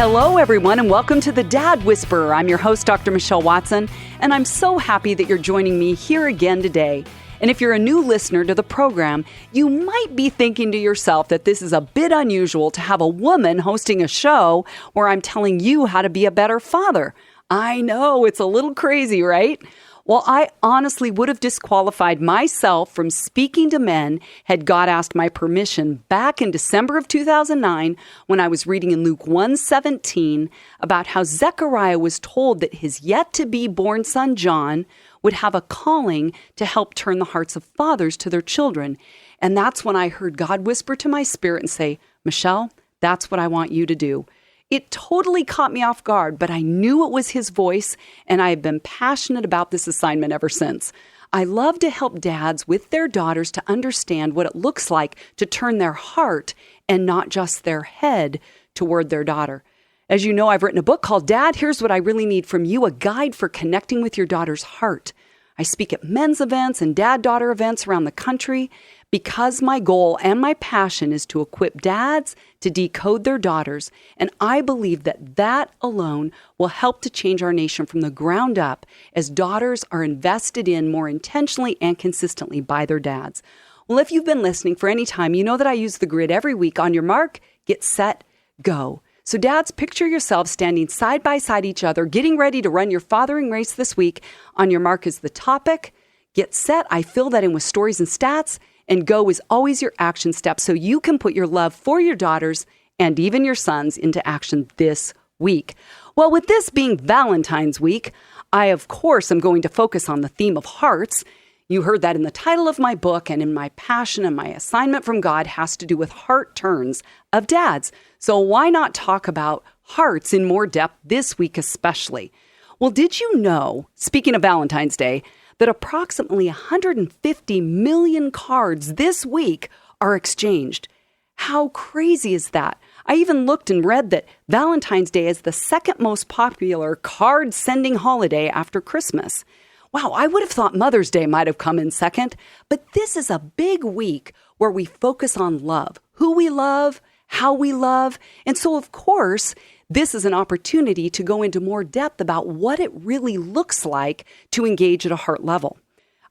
Hello, everyone, and welcome to the Dad Whisperer. I'm your host, Dr. Michelle Watson, and I'm so happy that you're joining me here again today. And if you're a new listener to the program, you might be thinking to yourself that this is a bit unusual to have a woman hosting a show where I'm telling you how to be a better father. I know, it's a little crazy, right? Well, I honestly would have disqualified myself from speaking to men had God asked my permission back in December of 2009 when I was reading in Luke 1:17 about how Zechariah was told that his yet-to-be-born son John would have a calling to help turn the hearts of fathers to their children. And that's when I heard God whisper to my spirit and say, Michelle, that's what I want you to do. It totally caught me off guard, but I knew it was his voice, and I have been passionate about this assignment ever since. I love to help dads with their daughters to understand what it looks like to turn their heart and not just their head toward their daughter. As you know, I've written a book called Dad, Here's What I Really Need From You, a guide for connecting with your daughter's heart. I speak at men's events and dad-daughter events around the country because my goal and my passion is to equip dads to decode their daughters, and I believe that that alone will help to change our nation from the ground up as daughters are invested in more intentionally and consistently by their dads. Well, if you've been listening for any time, you know that I use the grid every week. On your mark, get set, go. So dads, picture yourselves standing side by side each other, getting ready to run your fathering race this week. On your mark is the topic. Get set. I fill that in with stories and stats. And go is always your action step so you can put your love for your daughters and even your sons into action this week. Well, with this being Valentine's week, I, of course, am going to focus on the theme of hearts. You heard that in the title of my book, and in my passion and my assignment from God has to do with heart turns of dads. So why not talk about hearts in more depth this week especially? Well, did you know, speaking of Valentine's Day, that approximately 150 million cards this week are exchanged? How crazy is that? I even looked and read that Valentine's Day is the second most popular card-sending holiday after Christmas. Wow, I would have thought Mother's Day might have come in second, but this is a big week where we focus on love, who we love, how we love, and so of course, this is an opportunity to go into more depth about what it really looks like to engage at a heart level.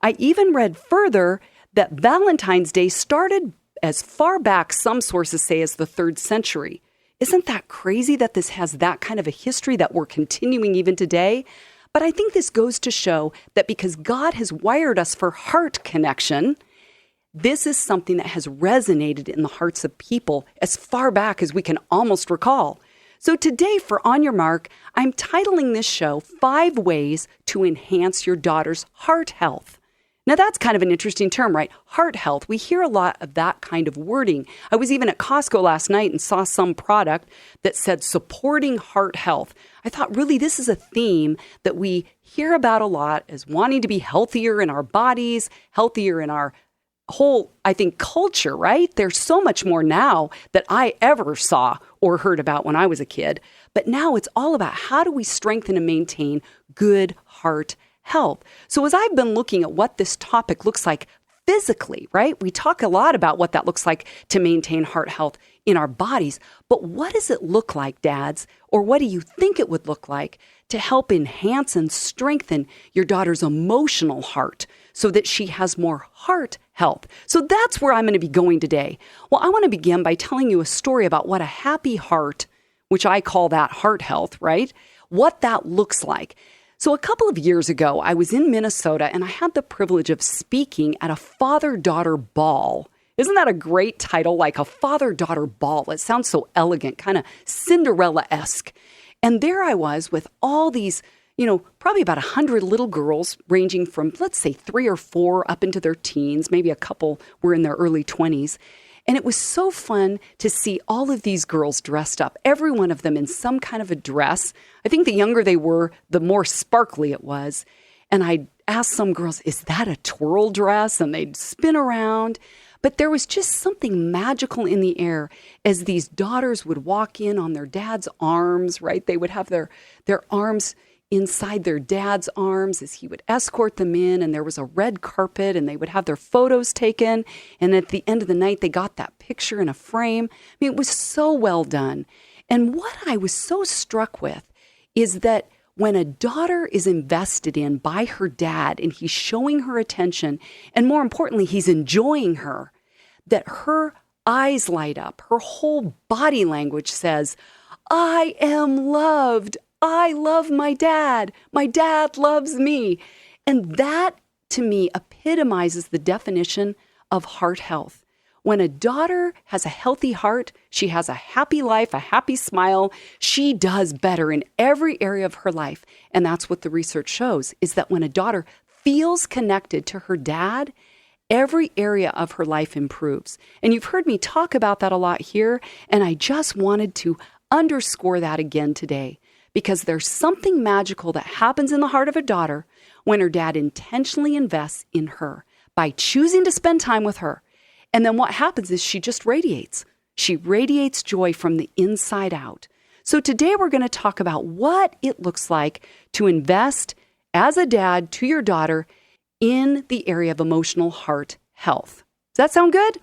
I even read further that Valentine's Day started as far back, some sources say, as the 3rd century. Isn't that crazy that this has that kind of a history that we're continuing even today? But I think this goes to show that because God has wired us for heart connection, this is something that has resonated in the hearts of people as far back as we can almost recall. So today for On Your Mark, I'm titling this show 5 Ways to Enhance Your Daughter's Heart Health. Now that's kind of an interesting term, right? Heart health. We hear a lot of that kind of wording. I was even at Costco last night and saw some product that said supporting heart health. I thought really this is a theme that we hear about a lot as wanting to be healthier in our bodies, healthier in our whole, I think, culture, right? There's so much more now that I ever saw or heard about when I was a kid. But now it's all about how do we strengthen and maintain good heart health. So as I've been looking at what this topic looks like physically, right? We talk a lot about what that looks like to maintain heart health in our bodies. But what does it look like, dads? Or what do you think it would look like to help enhance and strengthen your daughter's emotional heart so that she has more heart health? So that's where I'm going to be going today. Well, I want to begin by telling you a story about what a happy heart, which I call that heart health, right? What that looks like. So a couple of years ago, I was in Minnesota and I had the privilege of speaking at a father-daughter ball. Isn't that a great title, like a father-daughter ball? It sounds so elegant, kind of Cinderella-esque. And there I was with all these, probably about 100 little girls ranging from, let's say, 3 or 4 up into their teens. Maybe a couple were in their early 20s. And it was so fun to see all of these girls dressed up, every one of them in some kind of a dress. I think the younger they were, the more sparkly it was. And I asked some girls, is that a twirl dress? And they'd spin around. But there was just something magical in the air as these daughters would walk in on their dad's arms, right? They would have their arms inside their dad's arms as he would escort them in, and there was a red carpet, and they would have their photos taken, and at the end of the night, they got that picture in a frame. I mean, it was so well done. And what I was so struck with is that when a daughter is invested in by her dad and he's showing her attention, and more importantly, he's enjoying her, that her eyes light up, her whole body language says, I am loved. I love my dad. My dad loves me. And that, to me, epitomizes the definition of heart health. When a daughter has a healthy heart, she has a happy life, a happy smile, she does better in every area of her life. And that's what the research shows, is that when a daughter feels connected to her dad, every area of her life improves. And you've heard me talk about that a lot here, and I just wanted to underscore that again today, because there's something magical that happens in the heart of a daughter when her dad intentionally invests in her by choosing to spend time with her. And then what happens is she just radiates. She radiates joy from the inside out. So today we're going to talk about what it looks like to invest as a dad to your daughter in the area of emotional heart health. Does that sound good?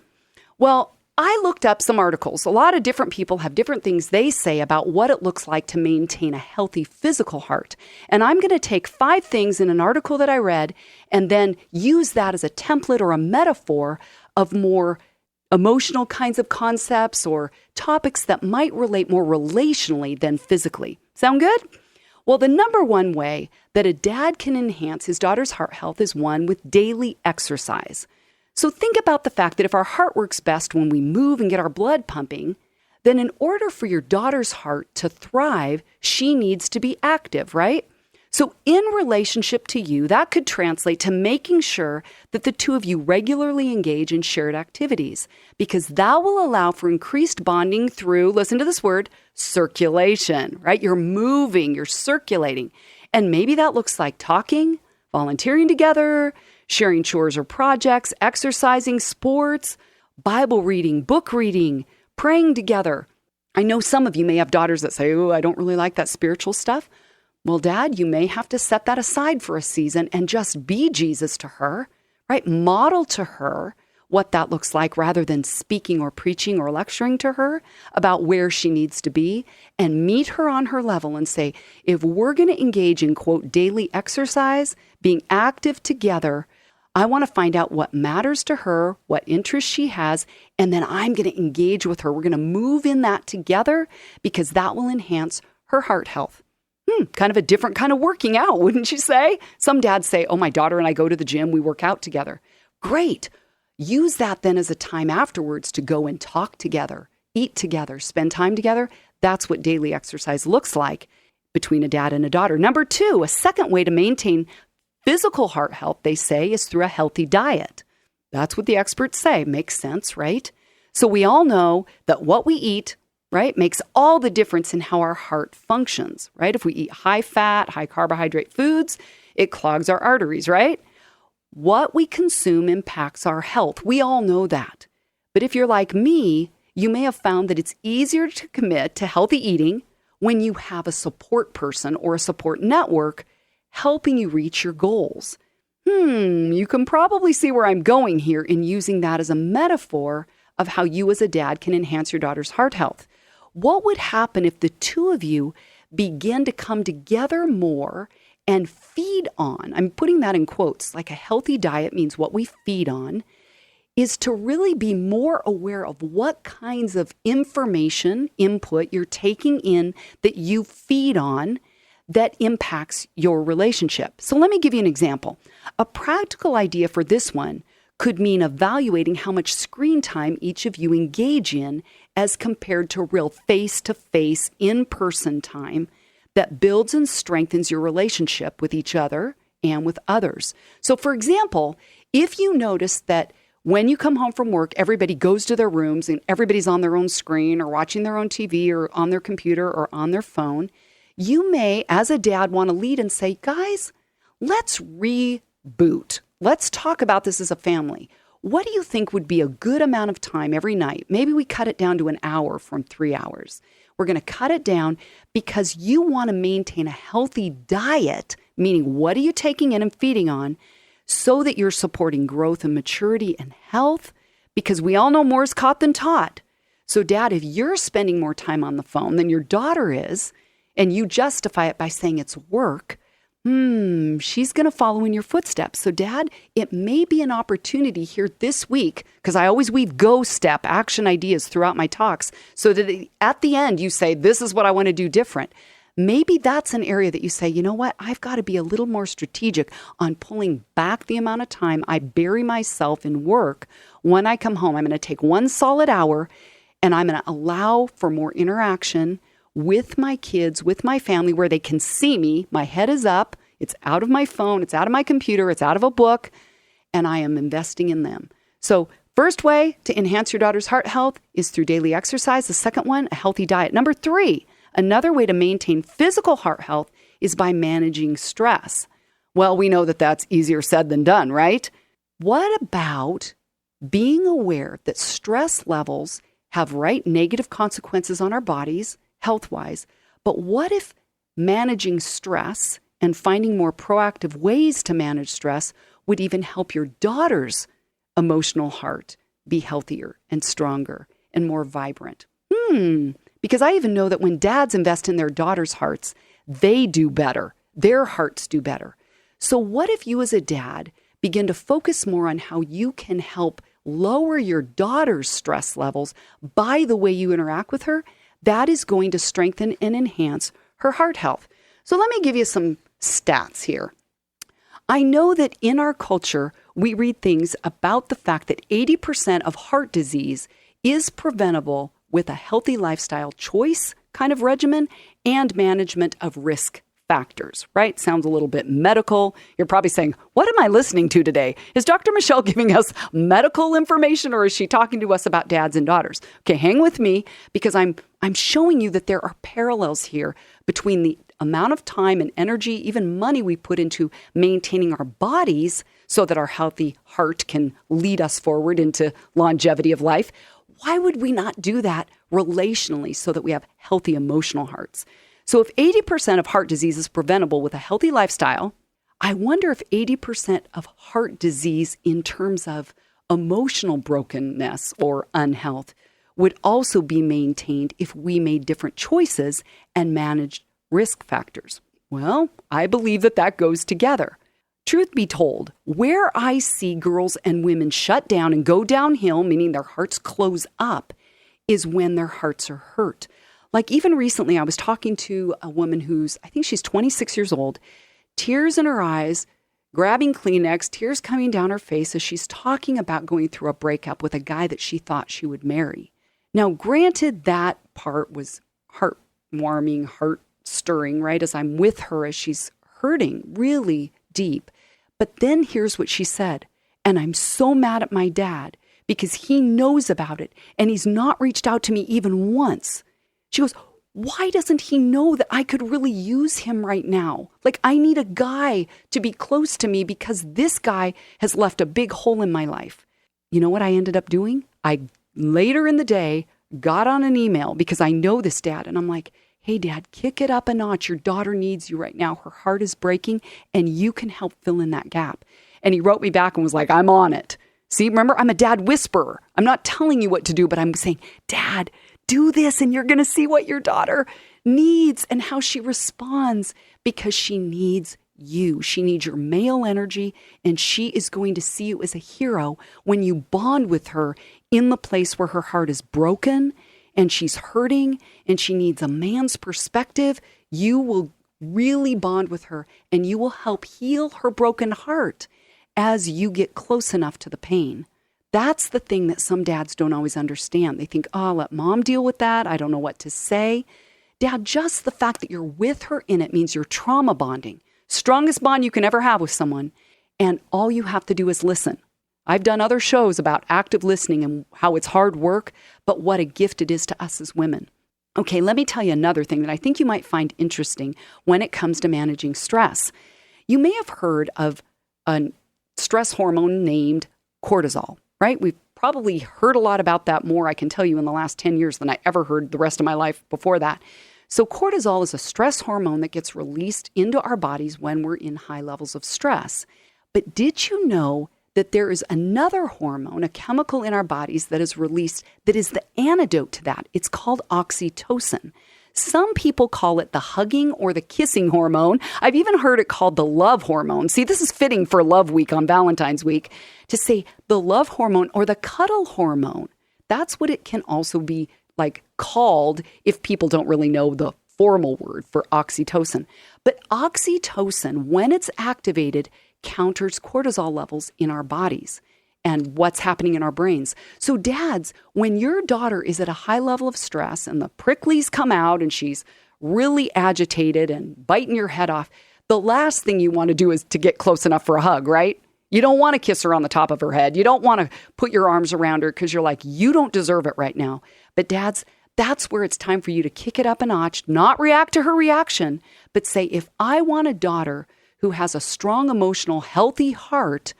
Well, I looked up some articles. A lot of different people have different things they say about what it looks like to maintain a healthy physical heart. And I'm going to take 5 things in an article that I read and then use that as a template or a metaphor of more emotional kinds of concepts or topics that might relate more relationally than physically. Sound good? Well, the number one way that a dad can enhance his daughter's heart health is one with daily exercise. So think about the fact that if our heart works best when we move and get our blood pumping, then in order for your daughter's heart to thrive, she needs to be active, right? So in relationship to you, that could translate to making sure that the two of you regularly engage in shared activities, because that will allow for increased bonding through, listen to this word, circulation, right? You're moving, you're circulating. And maybe that looks like talking, volunteering together, sharing chores or projects, exercising, sports, Bible reading, book reading, praying together. I know some of you may have daughters that say, oh, I don't really like that spiritual stuff. Well, Dad, you may have to set that aside for a season and just be Jesus to her, right? Model to her what that looks like rather than speaking or preaching or lecturing to her about where she needs to be, and meet her on her level and say, if we're going to engage in, quote, daily exercise, being active together, I want to find out what matters to her, what interests she has, and then I'm going to engage with her. We're going to move in that together because that will enhance her heart health. Kind of a different kind of working out, wouldn't you say? Some dads say, oh, my daughter and I go to the gym, we work out together. Great. Use that then as a time afterwards to go and talk together, eat together, spend time together. That's what daily exercise looks like between a dad and a daughter. Number 2, a second way to maintain physical heart health, they say, is through a healthy diet. That's what the experts say. Makes sense, right? So we all know that what we eat, right, makes all the difference in how our heart functions, right? If we eat high fat, high carbohydrate foods, it clogs our arteries, right? What we consume impacts our health. We all know that. But if you're like me, you may have found that it's easier to commit to healthy eating when you have a support person or a support network helping you reach your goals. You can probably see where I'm going here in using that as a metaphor of how you as a dad can enhance your daughter's heart health. What would happen if the two of you begin to come together more and feed on, I'm putting that in quotes, like a healthy diet means what we feed on, is to really be more aware of what kinds of information, input you're taking in that you feed on that impacts your relationship. So let me give you an example. A practical idea for this one could mean evaluating how much screen time each of you engage in as compared to real face-to-face, in-person time that builds and strengthens your relationship with each other and with others. So for example, if you notice that when you come home from work, everybody goes to their rooms and everybody's on their own screen or watching their own TV or on their computer or on their phone, you may, as a dad, want to lead and say, guys, let's reboot. Let's talk about this as a family. What do you think would be a good amount of time every night? Maybe we cut it down to an hour from 3 hours. We're going to cut it down because you want to maintain a healthy diet, meaning what are you taking in and feeding on, so that you're supporting growth and maturity and health, because we all know more is caught than taught. So, Dad, if you're spending more time on the phone than your daughter is, and you justify it by saying it's work, she's going to follow in your footsteps. So, Dad, it may be an opportunity here this week, because I always weave go step action ideas throughout my talks, so that at the end you say, this is what I want to do different. Maybe that's an area that you say, you know what, I've got to be a little more strategic on pulling back the amount of time I bury myself in work. When I come home, I'm going to take 1 solid hour and I'm going to allow for more interaction with my kids, with my family, where they can see me. My head is up. It's out of my phone. It's out of my computer. It's out of a book. And I am investing in them. So first way to enhance your daughter's heart health is through daily exercise. The second one, a healthy diet. Number 3, another way to maintain physical heart health is by managing stress. Well, we know that that's easier said than done, right? What about being aware that stress levels have negative consequences on our bodies, health-wise, but what if managing stress and finding more proactive ways to manage stress would even help your daughter's emotional heart be healthier and stronger and more vibrant? Because I even know that when dads invest in their daughters' hearts, they do better. Their hearts do better. So what if you as a dad begin to focus more on how you can help lower your daughter's stress levels by the way you interact with her? That is going to strengthen and enhance her heart health. So let me give you some stats here. I know that in our culture, we read things about the fact that 80% of heart disease is preventable with a healthy lifestyle choice kind of regimen and management of risk factors, right? Sounds a little bit medical. You're probably saying, what am I listening to today? Is Dr. Michelle giving us medical information, or is she talking to us about dads and daughters? Okay, hang with me, because I'm showing you that there are parallels here between the amount of time and energy, even money we put into maintaining our bodies so that our healthy heart can lead us forward into longevity of life. Why would we not do that relationally so that we have healthy emotional hearts? So if 80% of heart disease is preventable with a healthy lifestyle, I wonder if 80% of heart disease in terms of emotional brokenness or unhealth would also be maintained if we made different choices and managed risk factors. Well, I believe that goes together. Truth be told, where I see girls and women shut down and go downhill, meaning their hearts close up, is when their hearts are hurt. Like even recently, I was talking to a woman I think she's 26 years old, tears in her eyes, grabbing Kleenex, tears coming down her face as she's talking about going through a breakup with a guy that she thought she would marry. Now, granted, that part was heartwarming, heart-stirring, right, as I'm with her as she's hurting really deep. But then here's what she said, and I'm so mad at my dad because he knows about it and he's not reached out to me even once. She goes, why doesn't he know that I could really use him right now? Like, I need a guy to be close to me because this guy has left a big hole in my life. You know what I ended up doing? I, later in the day, got on an email because I know this dad. And I'm like, hey, Dad, kick it up a notch. Your daughter needs you right now. Her heart is breaking and you can help fill in that gap. And he wrote me back and was like, I'm on it. See, remember, I'm a dad whisperer. I'm not telling you what to do, but I'm saying, Dad, do this and you're going to see what your daughter needs and how she responds, because she needs you. She needs your male energy, and she is going to see you as a hero when you bond with her in the place where her heart is broken and she's hurting and she needs a man's perspective. You will really bond with her and you will help heal her broken heart as you get close enough to the pain. That's the thing that some dads don't always understand. They think, oh, let mom deal with that. I don't know what to say. Dad, just the fact that you're with her in it means you're trauma bonding. Strongest bond you can ever have with someone. And all you have to do is listen. I've done other shows about active listening and how it's hard work, but what a gift it is to us as women. Okay, let me tell you another thing that I think you might find interesting when it comes to managing stress. You may have heard of a stress hormone named cortisol. Right? We've probably heard a lot about that more, I can tell you, in the last 10 years than I ever heard the rest of my life before that. So cortisol is a stress hormone that gets released into our bodies when we're in high levels of stress. But did you know that there is another hormone, a chemical in our bodies that is released that is the antidote to that. It's called oxytocin. Some people call it the hugging or the kissing hormone. I've even heard it called the love hormone. See, this is fitting for Love Week on Valentine's Week to say the love hormone or the cuddle hormone. That's what it can also be like called if people don't really know the formal word for oxytocin. But oxytocin, when it's activated, counters cortisol levels in our bodies and what's happening in our brains. So dads, when your daughter is at a high level of stress and the pricklies come out and she's really agitated and biting your head off, the last thing you want to do is to get close enough for a hug, right? You don't want to kiss her on the top of her head. You don't want to put your arms around her because you're like, you don't deserve it right now. But dads, that's where it's time for you to kick it up a notch, not react to her reaction, but say, if I want a daughter who has a strong, emotional, healthy heart,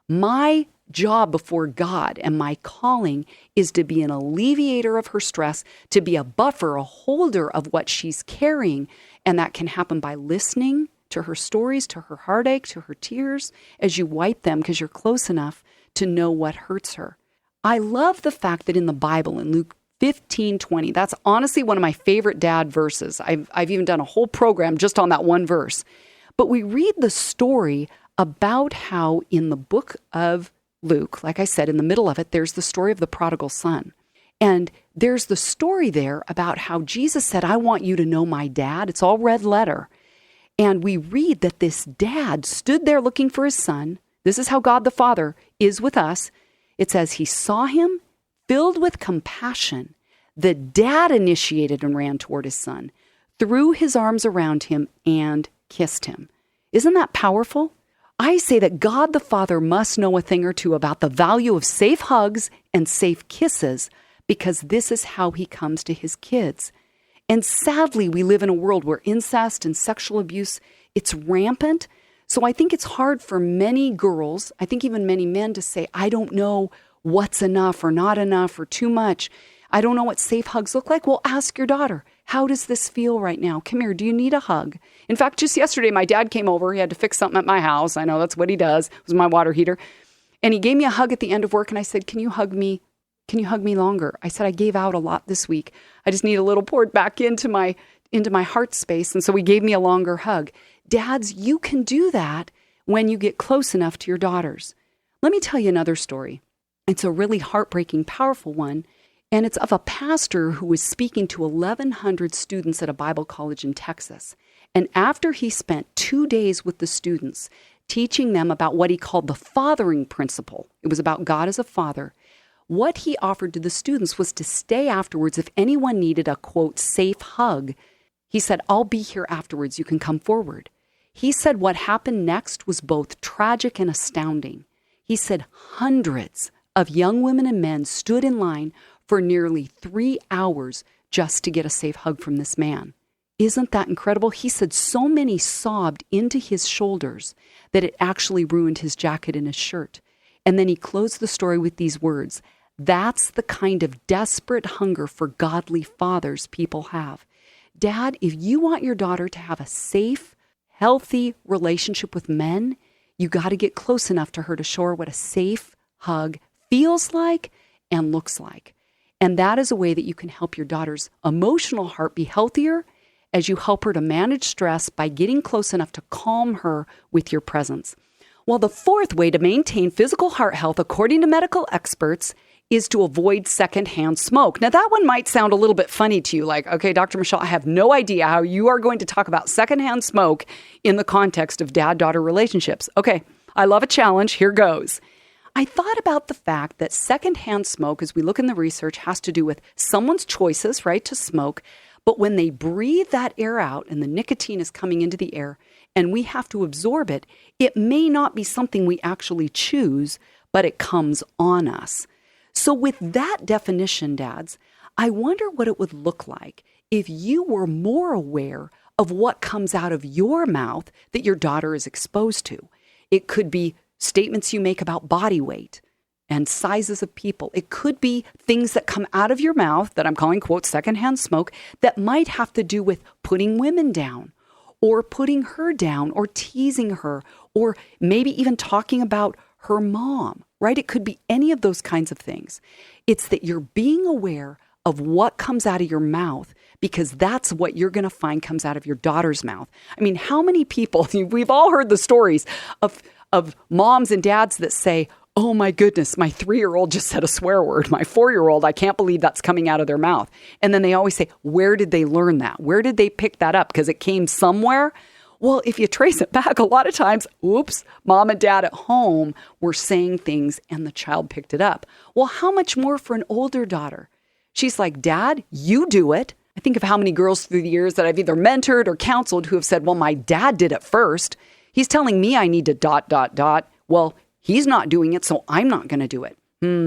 my job before God and my calling is to be an alleviator of her stress, to be a buffer, a holder of what she's carrying. And that can happen by listening to her stories, to her heartache, to her tears, as you wipe them because you're close enough to know what hurts her. I love the fact that in the Bible, in Luke 15:20, that's honestly one of my favorite dad verses. I've even done a whole program just on that one verse. But we read the story about how in the book of Luke, like I said, in the middle of it, there's the story of the prodigal son. And there's the story there about how Jesus said, I want you to know my dad. It's all red letter. And we read that this dad stood there looking for his son. This is how God the Father is with us. It says he saw him, filled with compassion. The dad initiated and ran toward his son, threw his arms around him, and kissed him. Isn't that powerful? I say that God the Father must know a thing or two about the value of safe hugs and safe kisses, because this is how he comes to his kids. And sadly, we live in a world where incest and sexual abuse, it's rampant. So I think it's hard for many girls, I think even many men, to say, I don't know what's enough or not enough or too much. I don't know what safe hugs look like. Well, ask your daughter, how does this feel right now? Come here, do you need a hug? In fact, just yesterday, my dad came over. He had to fix something at my house. I know that's what he does. It was my water heater. And he gave me a hug at the end of work. And I said, can you hug me? Can you hug me longer? I said, I gave out a lot this week. I just need a little poured back into my heart space. And so he gave me a longer hug. Dads, you can do that when you get close enough to your daughters. Let me tell you another story. It's a really heartbreaking, powerful one. And it's of a pastor who was speaking to 1,100 students at a Bible college in Texas. And after he spent 2 days with the students, teaching them about what he called the fathering principle, it was about God as a father, what he offered to the students was to stay afterwards if anyone needed a, quote, safe hug. He said, I'll be here afterwards. You can come forward. He said what happened next was both tragic and astounding. He said hundreds of young women and men stood in line for nearly 3 hours just to get a safe hug from this man. Isn't that incredible? He said so many sobbed into his shoulders that it actually ruined his jacket and his shirt. And then he closed the story with these words, that's the kind of desperate hunger for godly fathers people have. Dad, if you want your daughter to have a safe, healthy relationship with men, you got to get close enough to her to show her what a safe hug feels like and looks like. And that is a way that you can help your daughter's emotional heart be healthier as you help her to manage stress by getting close enough to calm her with your presence. Well, the fourth way to maintain physical heart health, according to medical experts, is to avoid secondhand smoke. Now, that one might sound a little bit funny to you, like, okay, Dr. Michelle, I have no idea how you are going to talk about secondhand smoke in the context of dad-daughter relationships. Okay, I love a challenge. Here goes. I thought about the fact that secondhand smoke, as we look in the research, has to do with someone's choices, right, to smoke. But when they breathe that air out and the nicotine is coming into the air and we have to absorb it, it may not be something we actually choose, but it comes on us. So with that definition, dads, I wonder what it would look like if you were more aware of what comes out of your mouth that your daughter is exposed to. It could be statements you make about body weight and sizes of people. It could be things that come out of your mouth that I'm calling, quote, secondhand smoke that might have to do with putting women down or putting her down or teasing her or maybe even talking about her mom, right? It could be any of those kinds of things. It's that you're being aware of what comes out of your mouth, because that's what you're going to find comes out of your daughter's mouth. I mean, how many people, we've all heard the stories of moms and dads that say, oh my goodness, my 3-year-old just said a swear word. My 4-year-old, I can't believe that's coming out of their mouth. And then they always say, where did they learn that? Where did they pick that up? Because it came somewhere. Well, if you trace it back, a lot of times, oops, mom and dad at home were saying things and the child picked it up. Well, how much more for an older daughter? She's like, Dad, you do it. I think of how many girls through the years that I've either mentored or counseled who have said, well, my dad did it first. He's telling me I need to ... Well, he's not doing it, so I'm not going to do it.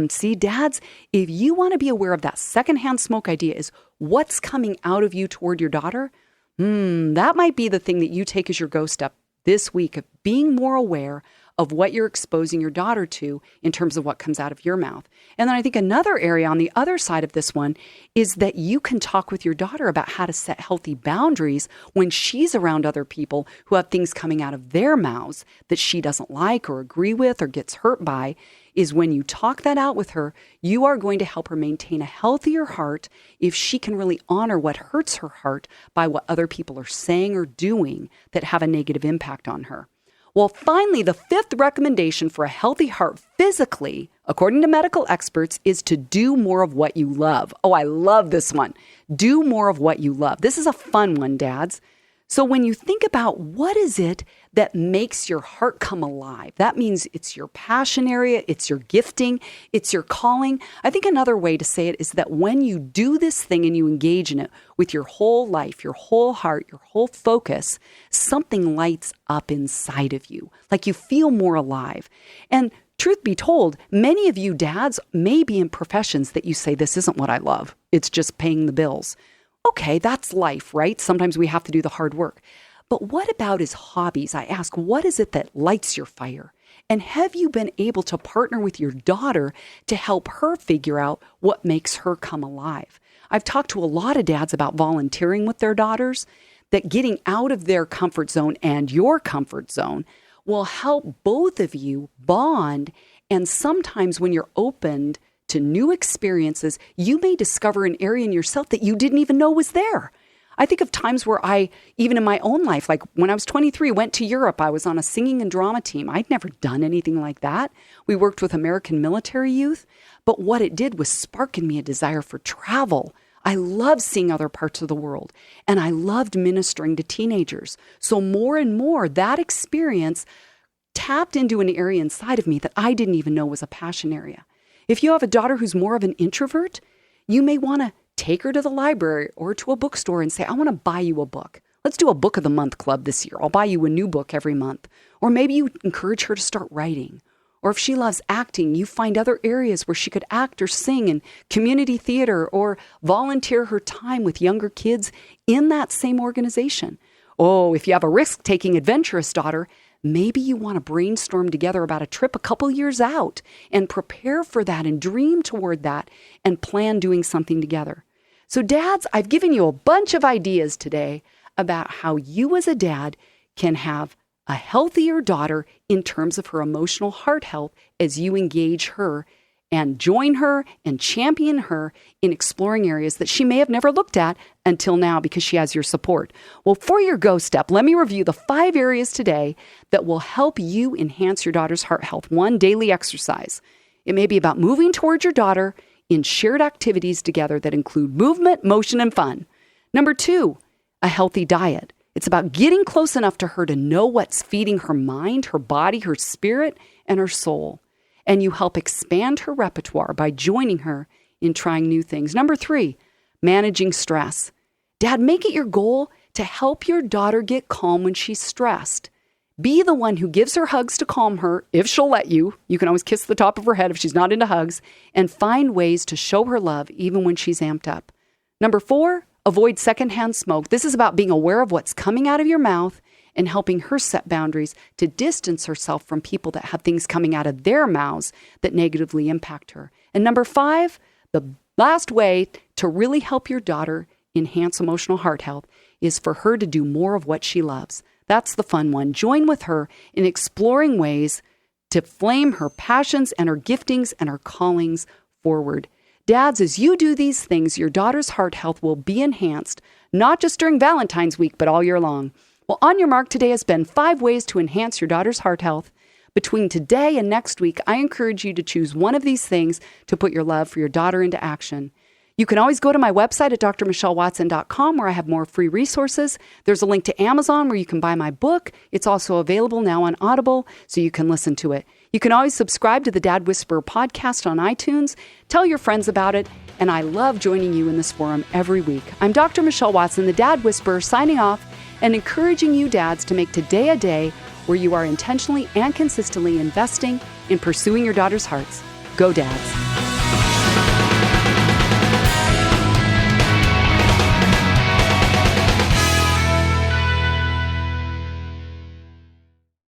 See, dads, if you want to be aware of that secondhand smoke idea is what's coming out of you toward your daughter, that might be the thing that you take as your go step this week of being more aware of what you're exposing your daughter to in terms of what comes out of your mouth. And then I think another area on the other side of this one is that you can talk with your daughter about how to set healthy boundaries when she's around other people who have things coming out of their mouths that she doesn't like or agree with or gets hurt by. Is when you talk that out with her, you are going to help her maintain a healthier heart if she can really honor what hurts her heart by what other people are saying or doing that have a negative impact on her. Well, finally, the 5th recommendation for a healthy heart physically, according to medical experts, is to do more of what you love. Oh, I love this one. Do more of what you love. This is a fun one, dads. So when you think about what is it that makes your heart come alive, that means it's your passion area, it's your gifting, it's your calling. I think another way to say it is that when you do this thing and you engage in it with your whole life, your whole heart, your whole focus, something lights up inside of you, like you feel more alive. And truth be told, many of you dads may be in professions that you say, this isn't what I love. It's just paying the bills. Okay, that's life, right? Sometimes we have to do the hard work. But what about his hobbies? I ask, what is it that lights your fire? And have you been able to partner with your daughter to help her figure out what makes her come alive? I've talked to a lot of dads about volunteering with their daughters, that getting out of their comfort zone and your comfort zone will help both of you bond. And sometimes when you're opened to new experiences, you may discover an area in yourself that you didn't even know was there. I think of times where I, even in my own life, like when I was 23, went to Europe. I was on a singing and drama team. I'd never done anything like that. We worked with American military youth, but what it did was spark in me a desire for travel. I loved seeing other parts of the world, and I loved ministering to teenagers. So more and more, that experience tapped into an area inside of me that I didn't even know was a passion area. If you have a daughter who's more of an introvert, you may want to take her to the library or to a bookstore and say, I want to buy you a book. Let's do a book of the month club this year. I'll buy you a new book every month. Or maybe you encourage her to start writing. Or if she loves acting, you find other areas where she could act or sing in community theater or volunteer her time with younger kids in that same organization. Oh, if you have a risk-taking adventurous daughter, maybe you want to brainstorm together about a trip a couple years out and prepare for that and dream toward that and plan doing something together. So dads, I've given you a bunch of ideas today about how you as a dad can have a healthier daughter in terms of her emotional heart health as you engage her and join her and champion her in exploring areas that she may have never looked at until now because she has your support. Well, for your go step, let me review the 5 areas today that will help you enhance your daughter's heart health. 1, daily exercise. It may be about moving towards your daughter in shared activities together that include movement, motion, and fun. Number 2, a healthy diet. It's about getting close enough to her to know what's feeding her mind, her body, her spirit, and her soul. And you help expand her repertoire by joining her in trying new things. Number 3, managing stress. Dad, make it your goal to help your daughter get calm when she's stressed. Be the one who gives her hugs to calm her, if she'll let you. You can always kiss the top of her head if she's not into hugs, and find ways to show her love even when she's amped up. Number 4, avoid secondhand smoke. This is about being aware of what's coming out of your mouth and helping her set boundaries to distance herself from people that have things coming out of their mouths that negatively impact her. And number 5, the last way to really help your daughter enhance emotional heart health is for her to do more of what she loves. That's the fun one. Join with her in exploring ways to flame her passions and her giftings and her callings forward. Dads, as you do these things, your daughter's heart health will be enhanced, not just during Valentine's week, but all year long. Well, On Your Mark today has been 5 ways to enhance your daughter's heart health. Between today and next week, I encourage you to choose one of these things to put your love for your daughter into action. You can always go to my website at drmichellewatson.com where I have more free resources. There's a link to Amazon where you can buy my book. It's also available now on Audible, so you can listen to it. You can always subscribe to the Dad Whisperer podcast on iTunes. Tell your friends about it, and I love joining you in this forum every week. I'm Dr. Michelle Watson, the Dad Whisperer, signing off and encouraging you dads to make today a day where you are intentionally and consistently investing in pursuing your daughter's hearts. Go, dads.